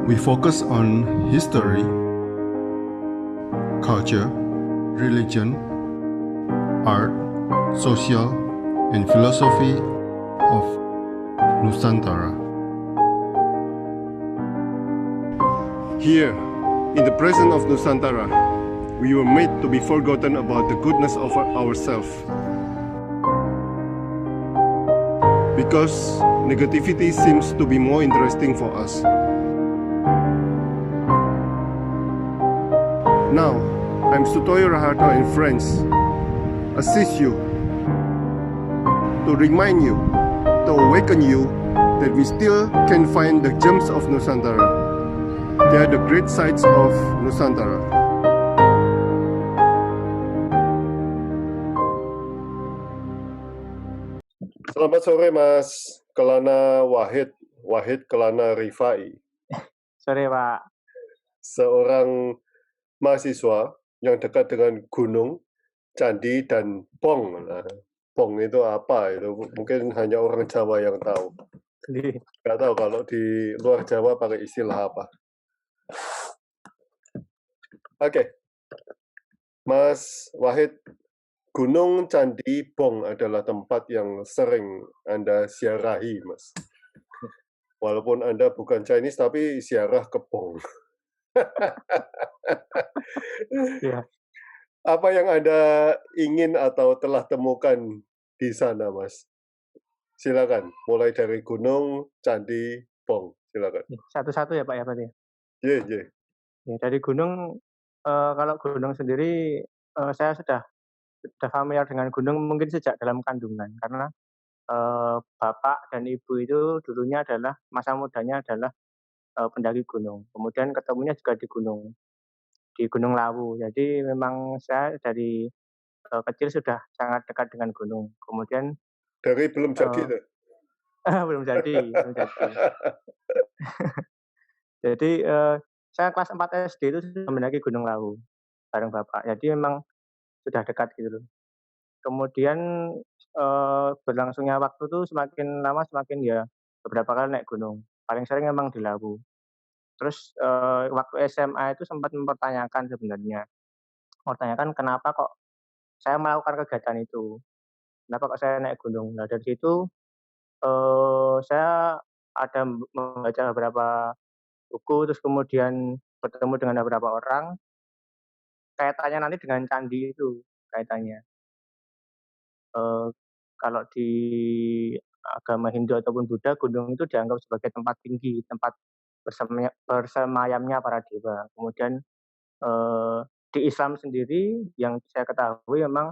We focus on history, culture, religion, art, social, and philosophy of Nusantara. Here, in the presence of Nusantara, we were made to be forgotten about the goodness of ourselves. Because negativity seems to be more interesting for us. Now, I'm Sutoyo Raharto and friends assist you to remind you, to awaken you that we still can find the gems of Nusantara. They are the great sights of Nusantara. Selamat sore Mas Kelana Wahid Kelana Rifai. Sore Pak. Seorang mahasiswa yang dekat dengan gunung, candi, dan pong. Nah, pong itu apa? Itu mungkin hanya orang Jawa yang tahu. Nggak tahu kalau di luar Jawa pakai istilah apa. Oke. Mas Wahid, Gunung Candi Pong adalah tempat yang sering Anda ziarahi, Mas. Walaupun Anda bukan Chinese, tapi ziarah ke Pong. Ya. Apa yang Anda ingin atau telah temukan di sana, Mas? Silakan, mulai dari gunung, candi, Pong. Silakan. Satu-satu ya Pak ya berarti. Ye. Ya, dari gunung, kalau gunung sendiri saya sudah familiar dengan gunung mungkin sejak dalam kandungan karena bapak dan ibu itu dulunya adalah masa mudanya adalah pendaki gunung. Kemudian ketemunya juga di Gunung Lawu. Jadi memang saya dari kecil sudah sangat dekat dengan gunung. Kemudian Dari belum jadi tuh. belum jadi. Jadi saya kelas 4 SD itu sudah mendaki Gunung Lawu bareng bapak. Jadi memang sudah dekat gitu loh. Kemudian berlangsungnya waktu tuh semakin lama semakin ya beberapa kali naik gunung. Paling sering memang di Lawu. Terus waktu SMA itu sempat mempertanyakan kenapa kok saya melakukan kegiatan itu. Kenapa kok saya naik gunung. Nah dari situ saya ada membaca beberapa buku, terus kemudian bertemu dengan beberapa orang, kaitannya nanti dengan candi itu, kaitannya. Kalau di agama Hindu ataupun Buddha, gunung itu dianggap sebagai tempat tinggi, tempat bersemayamnya para dewa. Kemudian di Islam sendiri yang saya ketahui memang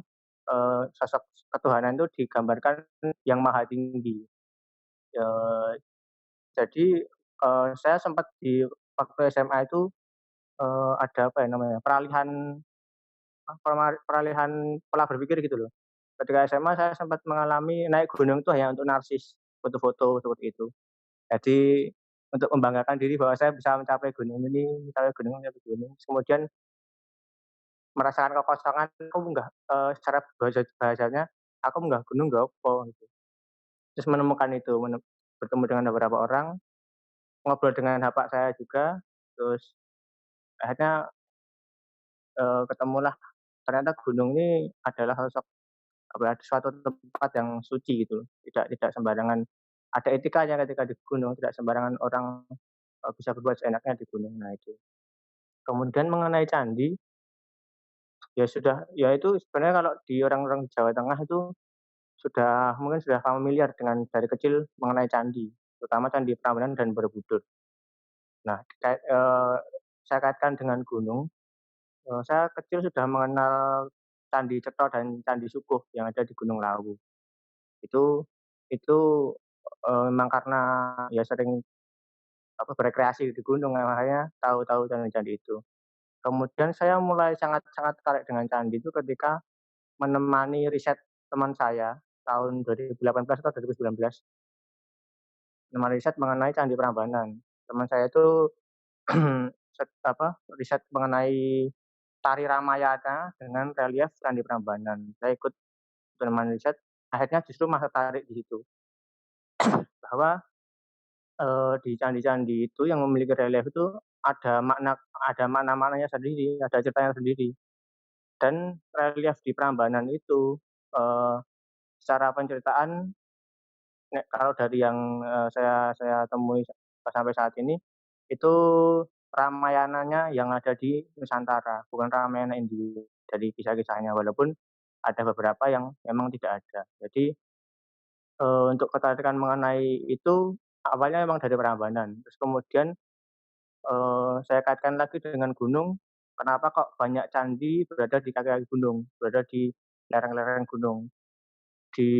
sosok ketuhanan itu digambarkan yang maha tinggi. Jadi saya sempat di waktu SMA itu ada peralihan pola berpikir gitu loh. Ketika SMA saya sempat mengalami naik gunung itu hanya untuk narsis, foto-foto seperti itu. Jadi untuk membanggakan diri bahwa saya bisa mencapai gunung ini. Kemudian merasakan kekosongan, aku enggak secara bahasanya aku enggak gunung enggak apa gitu. Terus menemukan itu, bertemu dengan beberapa orang, ngobrol dengan bapak saya juga, terus akhirnya ketemulah ternyata gunung ini adalah suatu tempat yang suci gitu, tidak sembarangan. Ada etikanya ketika di gunung, tidak sembarangan orang bisa berbuat seenaknya di gunung. Nah itu. Kemudian mengenai candi, ya itu sebenarnya kalau di orang-orang Jawa Tengah itu mungkin sudah familiar dengan dari kecil mengenai candi, terutama Candi Prambanan dan Borobudur. Nah, saya kaitkan dengan gunung. Saya kecil sudah mengenal Candi Cetro dan Candi Sukuh yang ada di Gunung Lawu. Itu memang karena ya sering berekreasi di gunung, makanya tahu candi itu. Kemudian saya mulai sangat tertarik dengan candi itu ketika menemani riset teman saya tahun 2018 atau 2019, menemani riset mengenai Candi Prambanan. Teman saya itu riset mengenai tari Ramayana dengan relief Candi Prambanan. Saya ikut menemani riset, akhirnya justru masih tertarik di situ. Bahwa di candi-candi itu yang memiliki relief itu ada makna-maknanya sendiri, ada ceritanya sendiri. Dan relief di Prambanan itu, eee, secara penceritaan kalau dari yang, saya temui sampai saat ini, itu Ramayananya yang ada di Nusantara, bukan Ramayana India dari kisah-kisahnya, walaupun ada beberapa yang memang tidak ada. Jadi, untuk ketertarikan mengenai itu awalnya memang dari Prambanan, terus kemudian, saya kaitkan lagi dengan gunung, kenapa kok banyak candi berada di kaki-kaki gunung, berada di lereng-lereng gunung. Di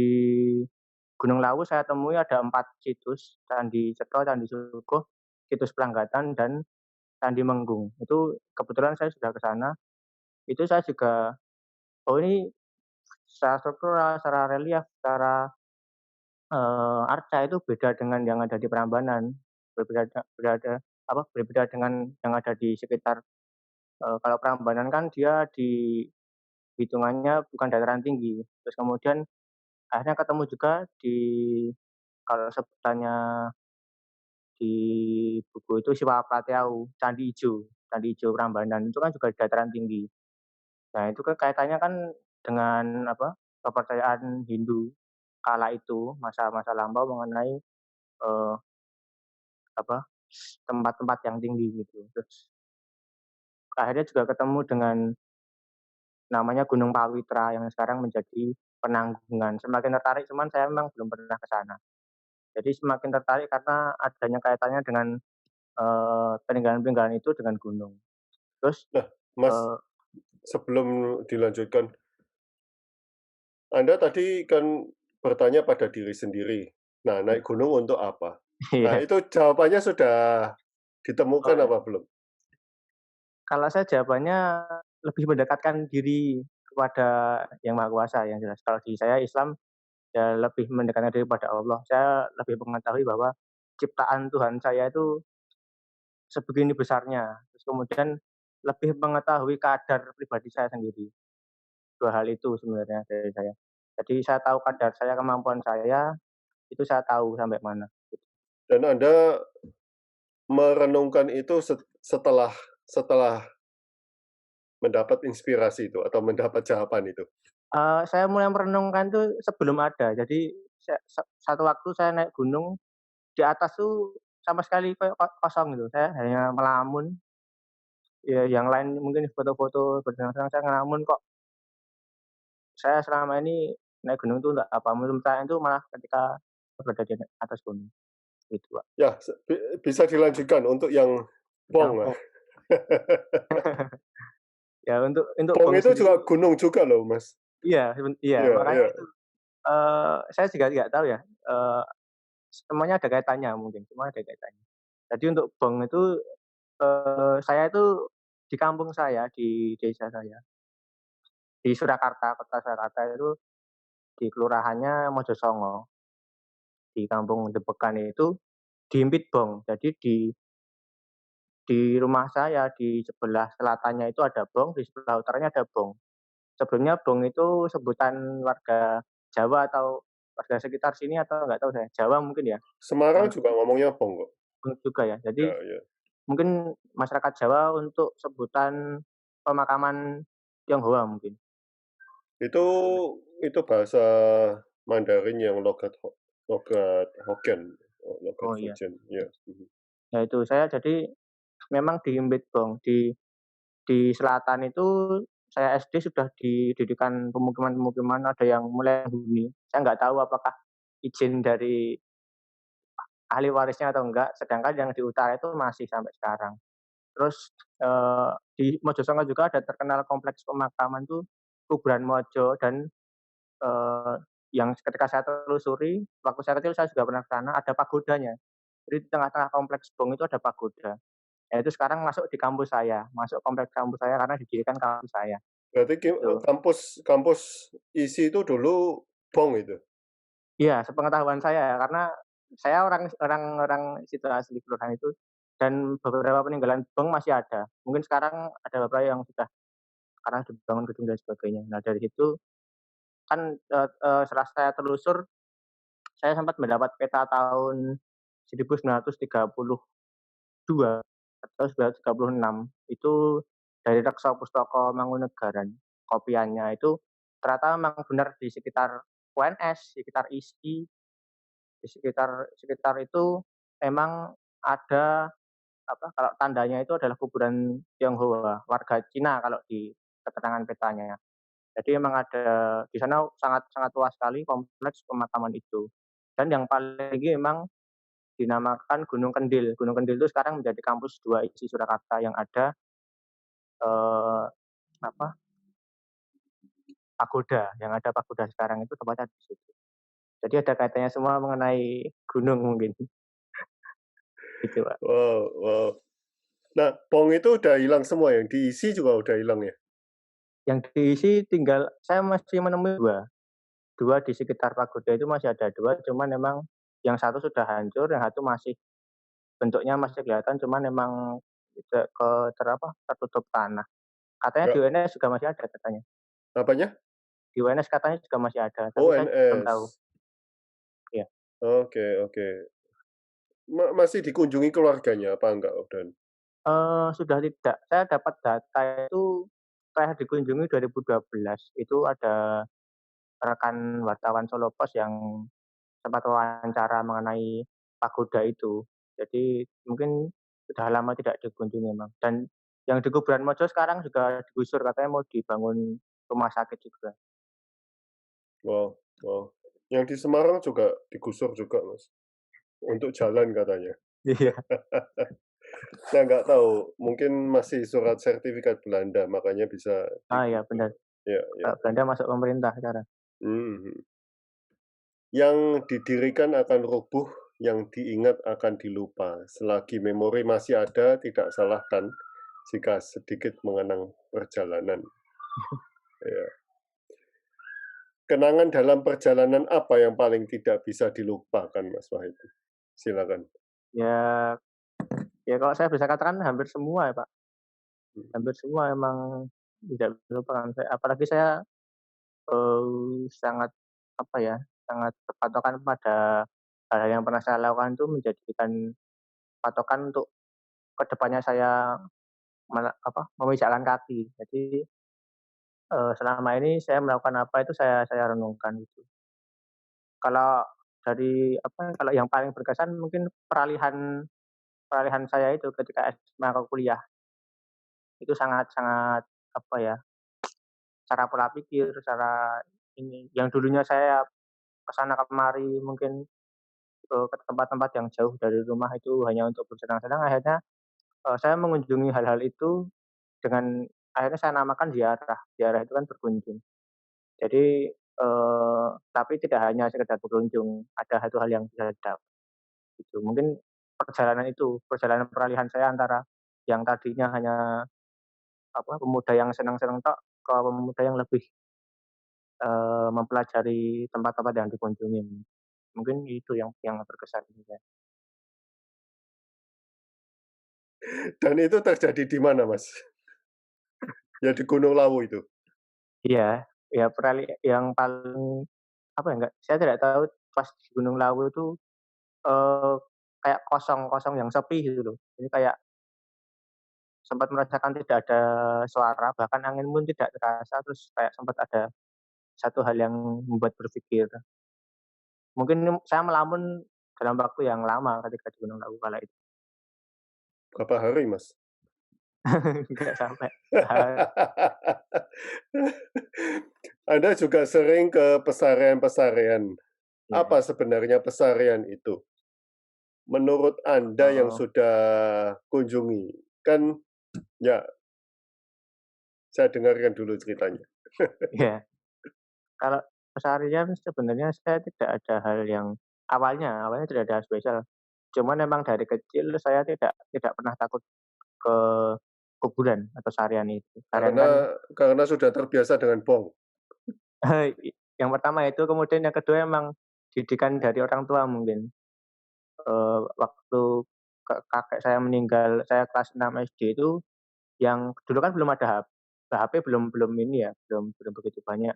Gunung Lawu saya temui ada 4 situs, Candi Cetro, Candi Suguh, Situs Pelanggatan, dan Candi Menggung. Itu kebetulan saya sudah ke sana, itu saya juga, oh ini secara struktural, secara relief, secara, arca itu beda dengan yang ada di Prambanan, berbeda dengan yang ada di sekitar, kalau Prambanan kan dia di hitungannya bukan dataran tinggi, terus kemudian akhirnya ketemu juga kalau sebutannya di buku itu Siwa Pratyau, Candi Ijo Prambanan itu kan juga di dataran tinggi. Nah itu kan kaitannya kan dengan kepercayaan Hindu kala itu, masa-masa lampau mengenai, eee, apa, tempat-tempat yang tinggi gitu. Terus akhirnya juga ketemu dengan namanya Gunung Pawitra yang sekarang menjadi penanggungan. Semakin tertarik, cuman saya memang belum pernah ke sana. Jadi semakin tertarik karena adanya kaitannya dengan, peninggalan-peninggalan itu dengan gunung. Terus, Nah, Mas, eee sebelum dilanjutkan, Anda tadi kan bertanya pada diri sendiri. Nah, naik gunung untuk apa? Nah, iya. itu jawabannya sudah Oh ditemukan ya, apa belum? kalau saya jawabannya lebih mendekatkan diri kepada Yang Maha Kuasa yang jelas. Kalau di saya Islam, ya lebih mendekatkan diri kepada Allah. Saya lebih mengetahui bahwa ciptaan Tuhan saya itu sebegini besarnya, terus kemudian lebih mengetahui kadar pribadi saya sendiri. 2 hal itu sebenarnya dari saya. Jadi saya tahu kadar saya, kemampuan saya, itu saya tahu sampai mana. Dan Anda merenungkan itu setelah setelah mendapat inspirasi itu atau mendapat jawaban itu? Saya mulai merenungkan tuh sebelum ada. Jadi satu waktu saya naik gunung, di atas tuh sama sekali kayak kosong gitu. Saya hanya melamun, ya yang lain mungkin foto-foto bersenang-senang, saya ngelamun kok saya selama ini naik gunung tuh enggak apa, menemukan itu malah ketika berada di atas gunung, gitu Pak. Ya, bisa dilanjutkan untuk yang Yang Bong. Pong. Ya untuk Bong Bong itu juga sendiri gunung juga loh, Mas. iya Iya, makanya iya. itu, saya juga nggak tahu ya, semuanya ada kaitannya mungkin, semua ada kaitannya. Jadi untuk Bong itu, saya itu di kampung saya, di desa saya, di Surakarta, kota Surakarta itu di kelurahannya Mojosongo, di kampung Depekan itu diimpit Bong. Jadi di rumah saya, di sebelah selatannya itu ada Bong, di sebelah utaranya ada Bong. Sebelumnya Bong itu sebutan warga Jawa atau warga sekitar sini atau nggak tahu saya, Jawa mungkin ya, Semarang yang juga ngomongnya Bong kok. Bong juga ya. Ya, Jadi ya. mungkin masyarakat Jawa untuk sebutan pemakaman Tionghoa mungkin. Itu itu bahasa Mandarin yang logat Hokkien, logat Oh iya, Fujian, ya. Mhm. ya itu saya jadi memang di Imbit Bong, di selatan itu saya SD sudah didirikan pemukiman-pemukiman, ada yang mulai huni. Saya nggak tahu apakah izin dari ahli warisnya atau enggak, sedangkan yang di utara itu masih sampai sekarang. Terus, di Mojosongo juga ada terkenal kompleks pemakaman tuh Kuburan Mojo dan, eee, yang ketika saya telusuri, waktu saya kecil saya juga pernah ke sana, ada pagodanya. Jadi di tengah-tengah kompleks Bong itu ada pagoda. Ya itu sekarang masuk di kampus saya, masuk kompleks kampus saya karena didirikan kampus saya, Berarti gitu. kampus kampus isi itu dulu Bong itu? Iya, sepengetahuan saya, karena saya orang orang orang situ asli kelurahan itu, dan beberapa peninggalan Bong masih ada. Mungkin sekarang ada beberapa yang sudah karena dibangun gedung dan sebagainya. Nah dari situ kan, setelah saya telusur, saya sempat mendapat peta tahun 1932 atau 1936 itu dari Reksa Pustaka Mangkunegaran, kopiannya itu ternyata memang benar di sekitar UNS, sekitar ISI, di sekitar sekitar itu memang ada apa, kalau tandanya itu adalah kuburan Tionghoa, warga Cina kalau di keterangan petanya. Jadi memang ada di sana sangat sangat luas sekali kompleks pemakaman itu. Dan yang paling tinggi memang dinamakan Gunung Kendil. Gunung Kendil itu sekarang menjadi kampus 2 ISI Surakarta yang ada eh, apa pagoda, yang ada pagoda sekarang itu tempatnya di situ. Jadi ada kaitannya semua mengenai gunung mungkin gitu Pak. Wow, wow. Nah, Pong itu udah hilang semua, yang diisi juga udah hilang ya? Yang diisi tinggal saya masih menemui dua di sekitar pagoda itu masih ada dua, cuman memang yang satu sudah hancur, yang satu masih bentuknya masih kelihatan, cuman memang tidak tertutup tanah. Katanya di Nggak, UNS juga masih ada katanya. apanya? Di UNS katanya juga masih ada, tapi Oh, saya belum tahu. NS. Ya. Oke, oke. Masih dikunjungi keluarganya apa enggak, Dan? Sudah tidak. Saya dapat data itu terakhir dikunjungi 2012. Itu ada rekan wartawan Solo Pos yang sempat wawancara mengenai pagoda itu. Jadi mungkin sudah lama tidak dikunjungi memang. Dan yang di Kuburan Mojo sekarang juga digusur, katanya mau dibangun rumah sakit juga. Wow, wow. Yang di Semarang juga digusur juga, Mas. Untuk jalan katanya. Iya. Saya nggak tahu, mungkin masih surat sertifikat Belanda, makanya bisa Ah ya digusur. benar. Ya, ya. Kalau Belanda masuk pemerintah sekarang. Mhm. Yang didirikan akan rubuh, yang diingat akan dilupa. Selagi memori masih ada, tidak salahkan jika sedikit mengenang perjalanan. Ya. Kenangan dalam perjalanan apa yang paling tidak bisa dilupakan, Mas Wahid? Silakan. Ya, ya kalau saya bisa katakan hampir semua ya Pak. Hampir semua emang tidak bisa lupakan. Apalagi saya sangat apa ya, sangat berpatokan pada hal yang pernah saya lakukan itu menjadikan patokan untuk kedepannya saya memijakkan kaki. Jadi selama ini saya melakukan apa itu saya renungkan gitu. Kalau kalau yang paling berkesan mungkin peralihan peralihan saya itu ketika SMA ke kuliah itu sangat sangat apa ya, cara pola pikir, cara ini yang dulunya saya kesana kemari mungkin ke tempat-tempat yang jauh dari rumah itu hanya untuk bersenang-senang, akhirnya saya mengunjungi hal-hal itu dengan akhirnya saya namakan ziarah. Ziarah itu kan berkunjung. Jadi tapi tidak hanya sekedar berkunjung, ada satu hal yang bisa didapat gitu. Mungkin perjalanan peralihan saya antara yang tadinya hanya pemuda yang senang-senang tok, ke pemuda yang lebih mempelajari tempat-tempat yang dikunjungi. Mungkin itu yang berkesan juga. Dan itu terjadi di mana, Mas? Ya di Gunung Lawu itu? Iya, ya yang paling apa ya, saya tidak tahu pas di Gunung Lawu itu, eee, kayak kosong-kosong yang sepi gitu loh. Jadi kayak sempat merasakan tidak ada suara, bahkan angin pun tidak terasa, terus kayak sempat ada satu hal yang membuat berpikir. Mungkin saya melamun dalam waktu yang lama ketika di Gunung Lawu kala itu. Berapa hari, Mas? Enggak sampai sehari. Anda juga sering ke pesarian-pesarian. Ya. Apa sebenarnya pesarian itu? Menurut Anda yang Oh, sudah kunjungi, kan ya saya dengarkan dulu ceritanya. iya. Kalau keseharian sebenarnya saya tidak ada hal yang awalnya tidak ada hal spesial. Cuman memang dari kecil saya tidak tidak pernah takut ke kuburan atau seharian itu. Seharian kan Karena sudah terbiasa dengan bong. yang pertama itu, kemudian yang kedua memang didikan dari orang tua mungkin. Waktu kakek saya meninggal, saya kelas 6 SD itu, yang dulu kan belum ada HP belum belum ini ya, belum belum begitu banyak.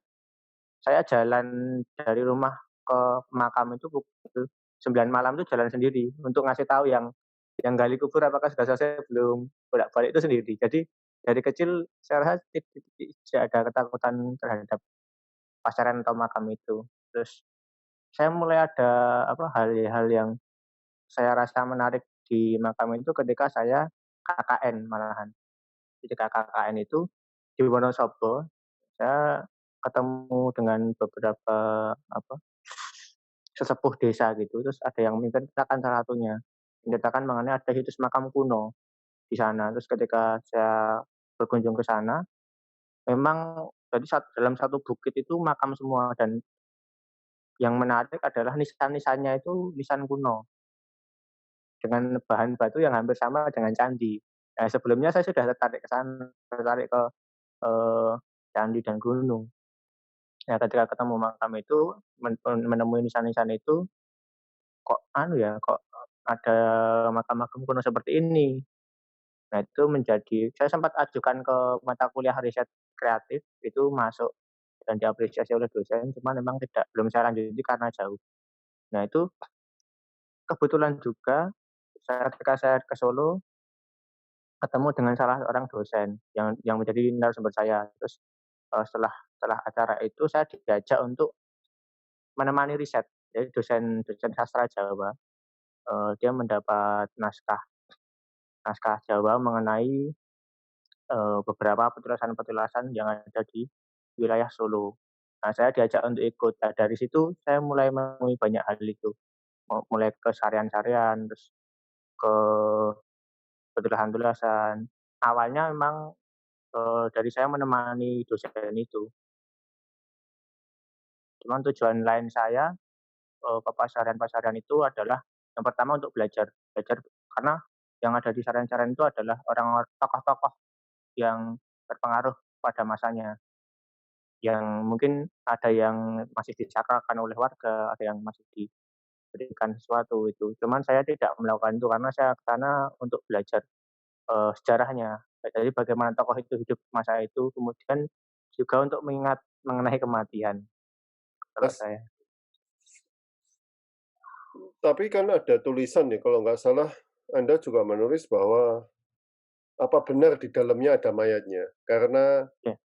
Saya jalan dari rumah ke makam itu pukul 9 malam itu jalan sendiri untuk ngasih tahu yang gali kubur apakah sudah selesai belum, bolak-balik itu sendiri. Jadi dari kecil saya rasa tidak ada ketakutan terhadap pasaran atau makam itu. Terus saya mulai ada hal-hal yang saya rasa menarik di makam itu ketika saya KKN malahan. Ketika KKN itu di Wonosobo, saya ketemu dengan beberapa apa, sesepuh desa gitu, terus ada yang menceritakan salah satunya, menceritakan mengenai ada situs makam kuno di sana. Terus ketika saya berkunjung ke sana, memang jadi dalam satu bukit itu makam semua dan yang menarik adalah nisan-nisannya itu nisan kuno dengan bahan batu yang hampir sama dengan candi. Nah, sebelumnya saya sudah tertarik ke sana, tertarik ke eee, candi dan gunung. Nah, ketika ketemu makam itu, menemui nisan-nisan itu, kok kok ada makam-makam kuno seperti ini. Nah, itu saya sempat ajukan ke mata kuliah riset kreatif, itu masuk dan diapresiasi oleh dosen, cuman memang belum saya lanjuti karena jauh. Nah, itu kebetulan juga ketika saya ke Solo, ketemu dengan salah seorang dosen yang menjadi narasumber saya. Terus, setelah acara itu saya diajak untuk menemani riset. Jadi dosen dosen sastra Jawa, dia mendapat naskah naskah Jawa mengenai, beberapa petilasan-petilasan yang ada di wilayah Solo. Nah, saya diajak untuk ikut. Nah, dari situ saya mulai menemui banyak hal itu, mulai ke sarian-sarian, terus ke petilasan-petilasan. Awalnya memang, dari saya menemani dosen itu, cuman tujuan lain saya, ke pasarian-pasarian itu adalah yang pertama untuk belajar. Belajar karena yang ada di sarian-sarian itu adalah tokoh-tokoh yang berpengaruh pada masanya, yang mungkin ada yang masih disakralkan oleh warga, ada yang masih diberikan sesuatu itu. Cuman saya tidak melakukan itu karena saya ke sana untuk belajar, sejarahnya. Jadi bagaimana tokoh itu hidup masa itu, kemudian juga untuk mengingat mengenai kematian, kalau Mas, saya. tapi kan ada tulisan nih kalau nggak salah Anda juga menulis bahwa apa benar di dalamnya ada mayatnya? Karena Ya,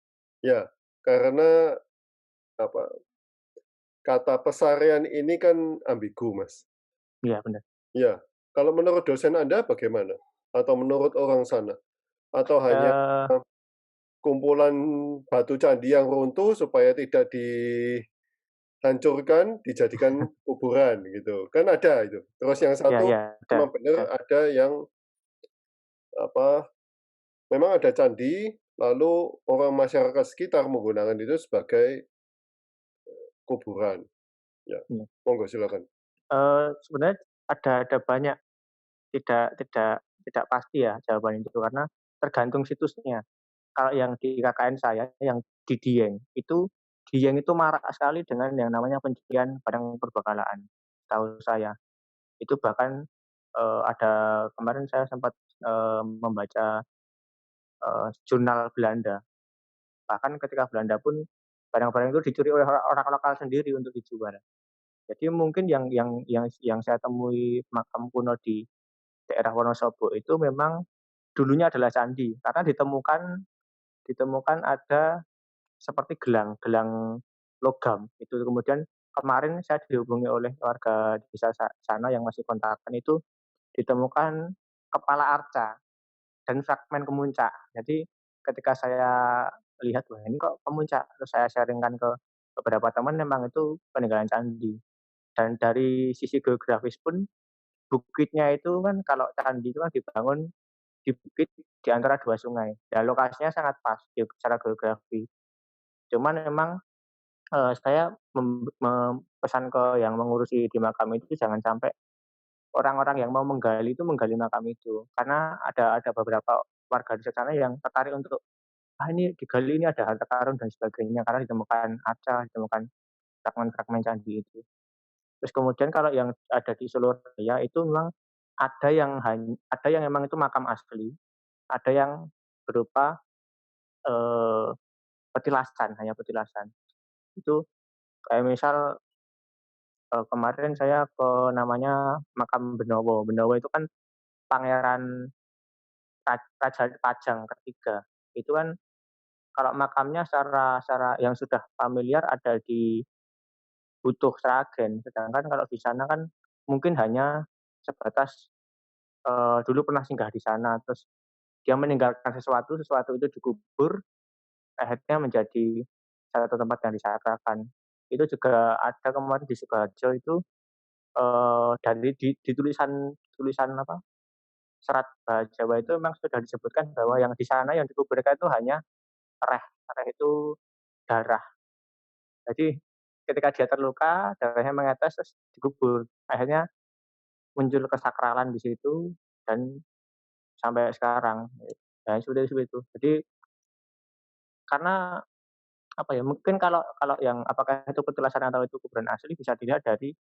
ya, karena apa, kata pesarian ini kan ambigu, Mas. iya benar. Ya, kalau menurut dosen Anda bagaimana? Atau menurut orang sana? Atau hanya Eee, kumpulan batu candi yang runtuh supaya tidak dihancurkan, dijadikan kuburan gitu, kan ada itu. Terus yang iya satu iya, memang benar ada. ada yang apa, memang ada candi, lalu orang masyarakat sekitar menggunakan itu sebagai kuburan. Ya, Iya. monggo silakan. Sebenarnya ada banyak, tidak pasti ya jawaban itu, karena tergantung situsnya. Kalau yang di KKN saya, yang di Dieng, itu Dieng itu marak sekali dengan yang namanya pencurian barang perbekalaan, tahu saya. Itu bahkan, ada kemarin saya sempat, membaca, jurnal Belanda. Bahkan ketika Belanda pun barang-barang itu dicuri oleh orang lokal sendiri untuk dijual. Jadi mungkin yang saya temui makam kuno di daerah Wonosobo itu memang dulunya adalah candi, karena ditemukan ada seperti gelang gelang logam, itu kemudian kemarin saya dihubungi oleh warga desa sana yang masih kontakan itu, ditemukan kepala arca dan fragmen kemuncak. Jadi ketika saya lihat, "Wah ini kok kemuncak?" Terus saya sharing-kan ke beberapa teman, memang itu peninggalan candi. Dan dari sisi geografis pun, bukitnya itu kan kalau candi itu kan dibangun di bukit di antara 2 sungai. Ya lokasinya sangat pas secara geografi. Cuman memang, saya pesan ke yang mengurusi di makam itu jangan sampai orang-orang yang mau menggali itu menggali makam itu. Karena ada beberapa warga di sana yang tertarik untuk, "Ah, ini digali ini ada harta karun dan sebagainya," karena ditemukan arca, ditemukan fragmen-fragmen candi itu. Terus kemudian kalau yang ada di Solo Raya itu memang ada yang memang itu makam asli, ada yang berupa, eee, petilasan, hanya petilasan. Itu kayak misal, kemarin saya ke namanya Makam Benowo. Benowo itu kan pangeran Raja Pajang ketiga. Itu kan kalau makamnya secara secara yang sudah familiar ada di Butuh Sragen, sedangkan kalau di sana kan mungkin hanya sebatas, dulu pernah singgah di sana, terus dia meninggalkan sesuatu, sesuatu itu dikubur, akhirnya menjadi satu tempat yang disakrakan. Itu juga ada kemarin di Sukoharjo itu, dari di tulisan tulisan apa, Serat Bahasa Jawa itu memang sudah disebutkan bahwa yang di sana yang dikuburkan itu hanya reh, reh itu darah. Jadi ketika dia terluka, darahnya menetes terus dikubur. Akhirnya muncul kesakralan di situ dan sampai sekarang. Ya seperti itu. Jadi karena apa ya, mungkin kalau kalau yang apakah itu petilasan atau itu kuburan asli bisa dilihat dari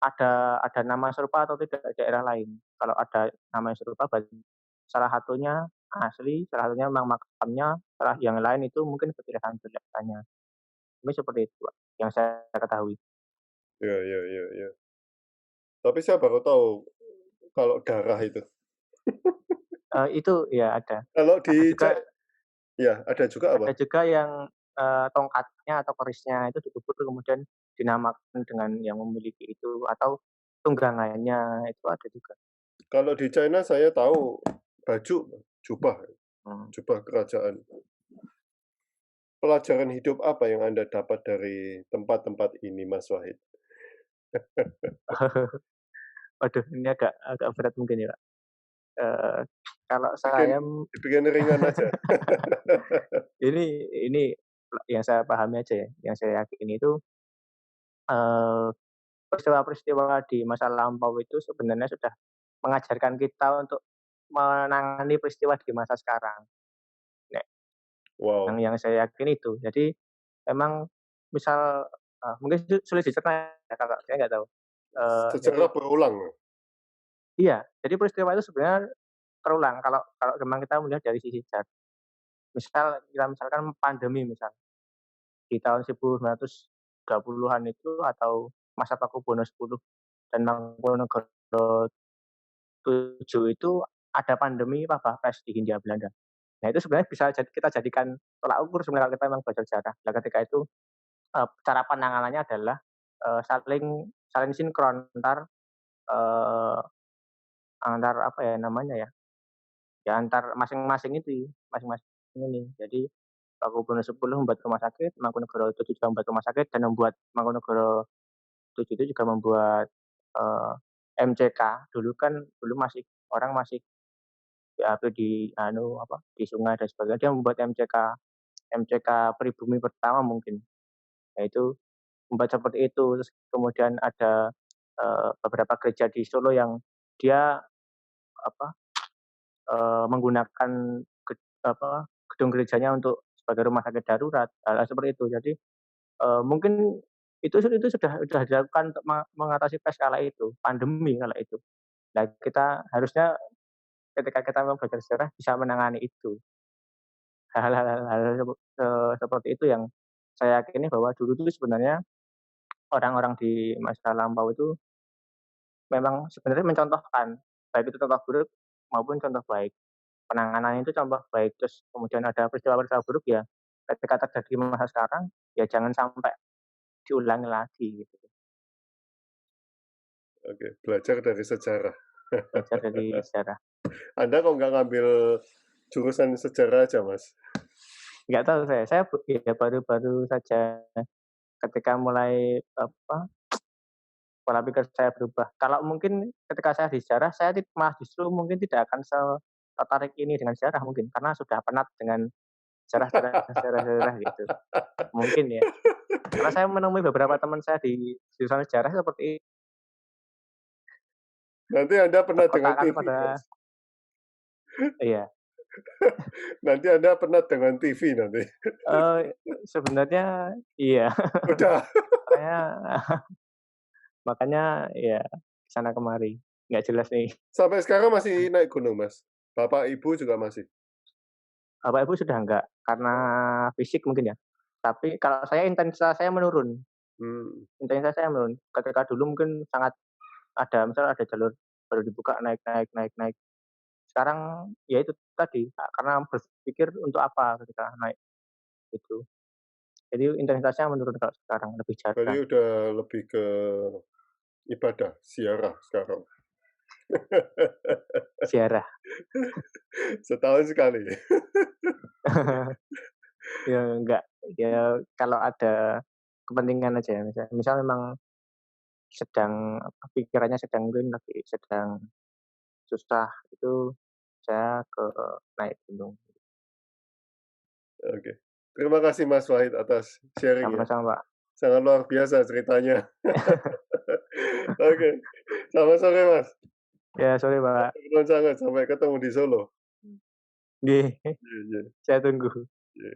ada nama serupa atau tidak di daerah lain. Kalau ada nama yang serupa berarti salah satunya asli, salah satunya memang makamnya, salah yang lain itu mungkin petilasan-petilasannya. Ini seperti itu, Pak, yang saya ketahui. Ya, ya, ya, ya. Tapi saya baru tahu kalau darah itu. Itu ya ada. Kalau Ada di juga ya ada juga apa? ada juga yang, tongkatnya atau kerisnya itu dikubur kemudian dinamakan dengan yang memiliki itu atau tunggangannya, itu ada juga. Kalau di China saya tahu baju, jubah, Mmm. jubah kerajaan. Pelajaran hidup apa yang Anda dapat dari tempat-tempat ini, Mas Wahid? Waduh, ini agak agak berat mungkin ya, Pak. Eee, Kalau Bikin saya dibikin ringan aja. ini yang saya pahami aja ya, yang saya yakini itu, eee, peristiwa-peristiwa di masa lampau itu sebenarnya sudah mengajarkan kita untuk menangani peristiwa di masa sekarang. Nek Wow, yang saya yakin itu. Jadi memang misal, mungkin sulit dicerna ya Kakak, saya nggak tahu. Jadi sejarah berulang. iya, jadi peristiwa itu sebenarnya terulang kalau kalau memang kita melihat dari sisi sejarah. Misal kita misalkan pandemi misal, di tahun 1920-an itu atau masa Pakubuwono X dan Mangkunegara VII itu ada pandemi wabah pes di Hindia Belanda. Nah itu sebenarnya bisa kita jadikan tolak ukur sebenarnya kalau kita memang belajar sejarah. Nah ketika itu, cara penanganannya adalah, saling saling sinkron eee, antar apa ya namanya ya, ya antar masing-masing itu, masing-masing ini. Jadi Pakubuwono X membuat rumah sakit, Mangkunegara VII juga membuat rumah sakit dan membuat Mangkunegara VII itu juga membuat, eee, MCK. Dulu masih orang masih BAB di anu apa, di sungai dan sebagainya, dia membuat MCK pribumi pertama mungkin. Nah itu membuat seperti itu, terus kemudian ada, beberapa gereja di Solo yang dia apa, menggunakan gedung gerejanya untuk sebagai rumah sakit darurat, hal-hal seperti itu. Jadi, mungkin itu sudah dilakukan untuk mengatasi pes kala itu, pandemi kala itu. Nah kita harusnya ketika kita mau belajar sejarah bisa menangani itu. Hal-hal seperti itu yang saya yakini bahwa dulu itu sebenarnya orang-orang di masa lampau itu memang sebenarnya mencontohkan, baik itu contoh buruk maupun contoh baik. Penanganannya itu contoh baik, terus kemudian ada peristiwa-peristiwa buruk ya ketika terjadi di masa sekarang, ya jangan sampai diulangi lagi gitu, Oke, belajar dari sejarah. belajar dari sejarah. Anda kok nggak ngambil jurusan sejarah aja, Mas? Nggak tahu saya ya baru-baru saja ketika mulai apa, pola pikir saya berubah. Kalau mungkin ketika saya di sejarah, saya malah justru mungkin tidak akan tertarik ini dengan sejarah mungkin, karena sudah penat dengan sejarah gitu, mungkin ya. Karena saya menemui beberapa teman saya di jurusan sejarah seperti Nanti Anda penat dengan otak-otakan TV, pada Mas. iya, Nanti Anda penat dengan TV nanti. eee, sebenarnya iya, Udah. makanya makanya ya ke sana kemari, nggak jelas nih. Sampai sekarang masih naik gunung, Mas? Bapak, Ibu juga masih? Bapak Ibu sudah enggak, karena fisik mungkin ya. Tapi kalau saya intensitas saya menurun. Hmm. Intensitas saya menurun. Ketika dulu mungkin sangat misal ada jalur baru dibuka naik naik naik naik. Sekarang ya itu tadi, karena berpikir untuk apa ketika naik itu. Jadi intensitasnya menurun kalau sekarang, lebih Berarti jarang. udah lebih ke ibadah, ziarah sekarang. Ziarah. Setahun sekali. Ya enggak, ya kalau ada kepentingan aja, misal memang sedang pikirannya sedang mungkin lagi sedang susah, itu saya ke naik gunung. Oke. Terima kasih Mas Wahid atas sharing-nya. Sama-sama, Pak. Sangat luar biasa ceritanya. Oke. Selamat sore Mas. Ya, sorry, Pak. Nuwun sangat, sampai ketemu di Solo. Nggih, Iya iya, saya tunggu. iya.